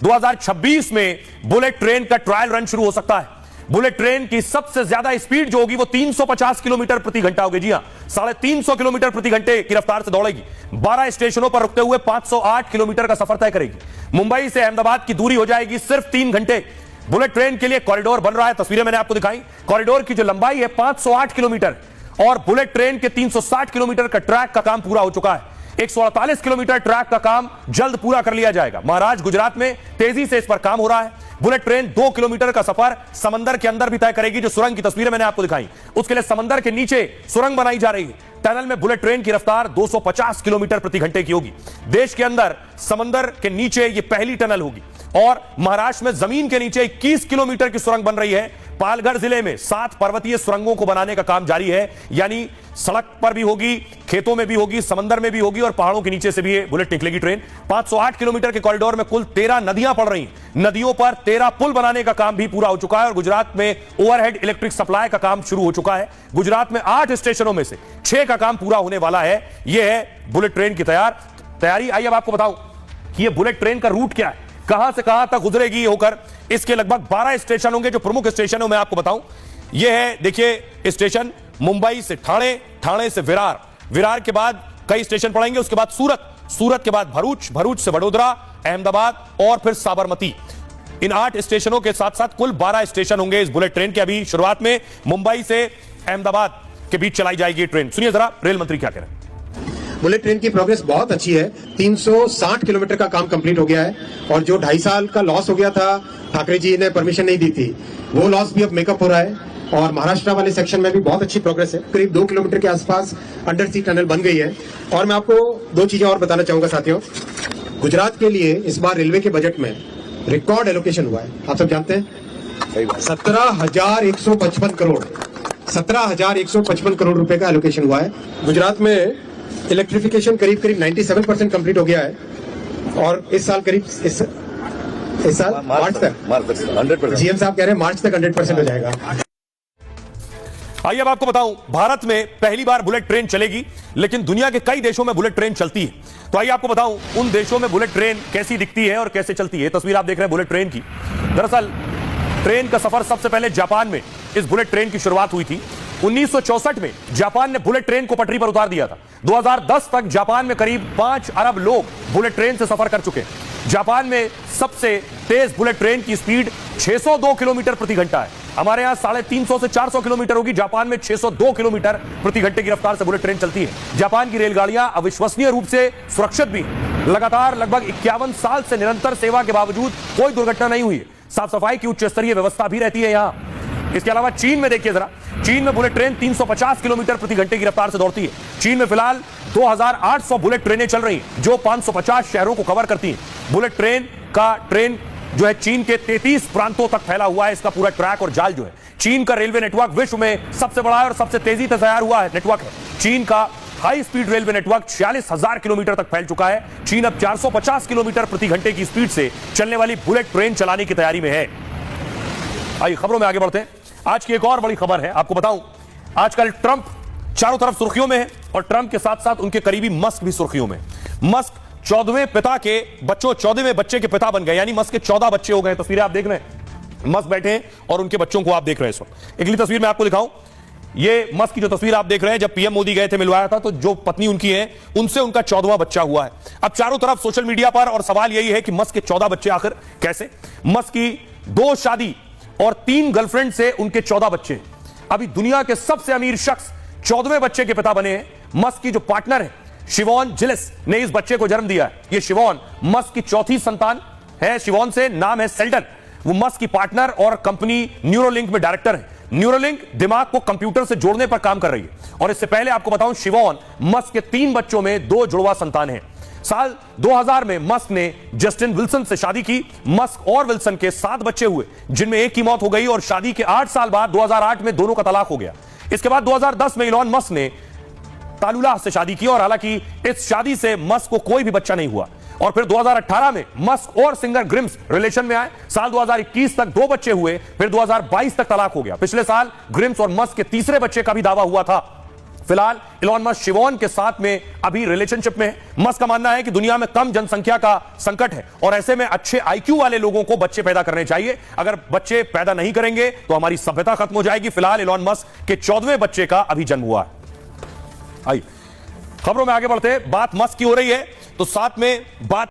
2026 में bullet train का trial run शुरू हो सकता है। बुलेट ट्रेन की सबसे ज्यादा स्पीड जो होगी वो 350 किलोमीटर प्रति घंटा होगी। जी हां, 350 किलोमीटर प्रति घंटे की रफ्तार से दौड़ेगी। 12 स्टेशनों पर रुकते हुए 508 किलोमीटर का सफर तय करेगी। मुंबई से अहमदाबाद की दूरी हो जाएगी सिर्फ 3 घंटे। बुलेट ट्रेन के लिए कॉरिडोर बन रहा है, तस्वीरें मैंने आपको दिखाई। कॉरिडोर की जो लंबाई है 508 किलोमीटर और बुलेट ट्रेन के 360 किलोमीटर का ट्रैक का काम पूरा हो चुका है। 148 किलोमीटर ट्रैक का काम जल्द पूरा कर लिया जाएगा। महाराज गुजरात में तेजी से इस पर काम हो रहा है। बुलेट ट्रेन 2 किलोमीटर का सफर समंदर के अंदर भी तय करेगी। जो सुरंग की तस्वीरें मैंने आपको दिखाई, उसके लिए समंदर के नीचे सुरंग बनाई जा रही है। टनल में बुलेट ट्रेन की रफ्तार 250 किलोमीटर प्रति घंटे की होगी। देश के अंदर समंदर के नीचे यह पहली टनल होगी और महाराष्ट्र में जमीन के नीचे 21 किलोमीटर की सुरंग बन रही है। पालघर जिले में 7 पर्वतीय सुरंगों को बनाने का काम जारी है, यानी सड़क पर भी होगी, खेतों में भी होगी, समंदर में भी होगी और पहाड़ों के नीचे से भी बुलेट निकलेगी ट्रेन। 508 किलोमीटर के कॉरिडोर में कुल 13 नदियां पड़ रही हैं। नदियों पर 13 पुल बनाने का काम भी पूरा हो चुका है और गुजरात में ओवरहेड इलेक्ट्रिक सप्लाई का काम शुरू हो चुका है। गुजरात में 8 स्टेशनों में से 6 का काम पूरा होने वाला है। यह है बुलेट ट्रेन की तैयारी। आइए अब आपको बताऊं कि यह बुलेट ट्रेन का रूट क्या है, कहां से कहां तक गुजरेगी होकर। इसके लगभग 12 स्टेशन होंगे। जो प्रमुख स्टेशन है मैं आपको बताऊं, यह है, देखिए स्टेशन मुंबई से ठाणे, ठाणे से विरार, विरार के बाद कई स्टेशन पड़ेंगे, उसके बाद सूरत, सूरत के बाद भरूच, भरूच से वडोदरा, अहमदाबाद और फिर साबरमती। इन 8 स्टेशनों के साथ साथ कुल 12 स्टेशन होंगे इस बुलेट ट्रेन के। अभी शुरुआत में मुंबई से अहमदाबाद के बीच चलाई जाएगी ट्रेन। सुनिए जरा रेल मंत्री क्या कह रहे हैं। बुलेट ट्रेन की प्रोग्रेस बहुत अच्छी है। 360 किलोमीटर का काम कंप्लीट हो गया है और जो 2.5 साल का लॉस हो गया था, ठाकरे जी ने परमिशन नहीं दी थी, वो लॉस भी अब मेकअप हो रहा है। और महाराष्ट्र वाले सेक्शन में भी बहुत अच्छी प्रोग्रेस है। करीब 2 किलोमीटर के आसपास अंडर सी टनल बन गई है। और मैं आपको 2 चीजें और बताना चाहूंगा साथियों। गुजरात के लिए इस बार रेलवे के बजट में रिकॉर्ड एलोकेशन हुआ है। आप सब जानते हैं 17,155 करोड़, 17,155 करोड़ रुपए का एलोकेशन हुआ है। गुजरात में इलेक्ट्रिफिकेशन करीब 97% कंप्लीट हो गया है और इस साल करीब इस साल मार्च तक 100%, जीएम साहब कह रहे हैं मार्च तक 100% हो जाएगा। आइए अब आपको बताऊं, भारत में पहली बार बुलेट ट्रेन चलेगी, लेकिन दुनिया के कई देशों में बुलेट ट्रेन चलती है। तो आइए आपको बताऊं उन देशों में बुलेट ट्रेन कैसी दिखती है और कैसे चलती है। तस्वीर आप देख रहे हैं बुलेट ट्रेन की। दरअसल ट्रेन का सफर सबसे पहले जापान में इस बुलेट ट्रेन की शुरुआत हुई थी। 1964 में जापान ने बुलेट ट्रेन को पटरी पर उतार दिया था। 2010 तक जापान में करीब 5 अरब लोग बुलेट ट्रेन से सफर कर चुके हैं। जापान में सबसे तेज बुलेट ट्रेन की स्पीड 602 किलोमीटर प्रति घंटा है। हमारे यहां 350 से 400 किलोमीटर होगी, जापान में 602 किलोमीटर प्रति घंटे की रफ्तार से बुलेट ट्रेन चलती है। जापान की रेलगाड़ियां अविश्वसनीय रूप से सुरक्षित भी हैं। लगातार लगभग 51 साल से निरंतर सेवा के बावजूद कोई दुर्घटना नहीं हुई है। साफ सफाई की उच्च स्तरीय व्यवस्था भी रहती है यहां। इसके अलावा चीन में देखिए जरा, चीन में बुलेट ट्रेन 350 किलोमीटर प्रति घंटे की रफ्तार से दौड़ती है। चीन में फिलहाल 2800 बुलेट ट्रेनें चल रही हैं जो 550 शहरों को कवर करती हैं। बुलेट ट्रेन जो है चीन के 33 प्रांतों तक फैला हुआ है। इसका पूरा ट्रैक और जाल जो है, चीन का रेलवे नेटवर्क विश्व में सबसे बड़ा है और सबसे तेजी से तैयार हुआ है नेटवर्क है। चीन का high speed railway network 46,000 kilometre तक फैल चुका है। चीन अब 450 किलोमीटर प्रति घंटे की स्पीड से चलने वाली बुलेट ट्रेन चलाने की तैयारी में है। आइए खबरों में आगे बढ़ते हैं। आज की एक और बड़ी खबर है, आपको बताऊं, आजकल ट्रंप चारों तरफ सुर्खियों में है और ट्रंप के साथ साथ उनके करीबी मस्क भी सुर्खियों में। मस्क 14वें बच्चे के पिता बन गए, यानी मस्क के 14 बच्चे हो गए। तस्वीरें आप देख रहे हैं, मस्क बैठे हैं और उनके बच्चों को आप देख रहे हैं इस वक्त। अगली तस्वीर मैं आपको दिखाऊं, ये मस्क की जो तस्वीर आप देख रहे हैं, जब पीएम मोदी गए थे, मिलवाया था, तो जो पत्नी उनकी है उनसे उनका 14वां बच्चा हुआ है। अब चारों तरफ सोशल मीडिया पर और सवाल यही है कि मस्क के 14 बच्चे आखिर कैसे। मस्क की 2 शादी और 3 गर्लफ्रेंड से उनके 14 बच्चे। अभी दुनिया के सबसे अमीर शख्स 14वें बच्चे के पिता बने हैं। मस्क की जो पार्टनर है शिवॉन जिलिस ने इस बच्चे को जन्म दिया है। ये शिवॉन मस्क की 4थी संतान है। शिवॉन से नाम है सेल्टन। वो मस्क की पार्टनर और कंपनी न्यूरोलिंक में डायरेक्टर है। न्यूरोलिंक दिमाग को कंप्यूटर से जोड़ने पर काम कर रही है। और इससे पहले आपको बताऊं, शिवॉन मस्क के 3 बच्चों में 2 जुड़वा संतान है। साल 2000 में मस्क ने जस्टिन विल्सन से शादी की। मस्क और विल्सन के 7 बच्चे हुए, जिनमें एक की मौत हो गई और शादी के 8 साल बाद 2008 में दोनों का तलाक हो गया। इसके बाद 2010 में इलॉन मस्क ने तालुला से शादी की और हालांकि इस शादी से मस्क को कोई भी बच्चा नहीं हुआ। और फिर 2018 में मस्क और सिंगर ग्रिम्स रिलेशन में आए। साल 2021 तक 2 बच्चे हुए, फिर 2022 तक तलाक हो गया। पिछले साल ग्रिम्स और मस्क के तीसरे बच्चे का भी दावा हुआ था। फिलहाल इलॉन मस्क शिवॉन के साथ में अभी रिलेशनशिप में है। मस्क का मानना है कि दुनिया में कम जनसंख्या का संकट है और ऐसे में अच्छे आईक्यू वाले लोगों को बच्चे पैदा करने चाहिए। अगर बच्चे पैदा नहीं करेंगे तो हमारी सभ्यता खत्म हो जाएगी। फिलहाल इलॉन मस्क के 14वें बच्चे का अभी जन्म हुआ है। आइए खबरों में आगे बढ़ते हैं। बात मस्क की हो रही है तो साथ में बात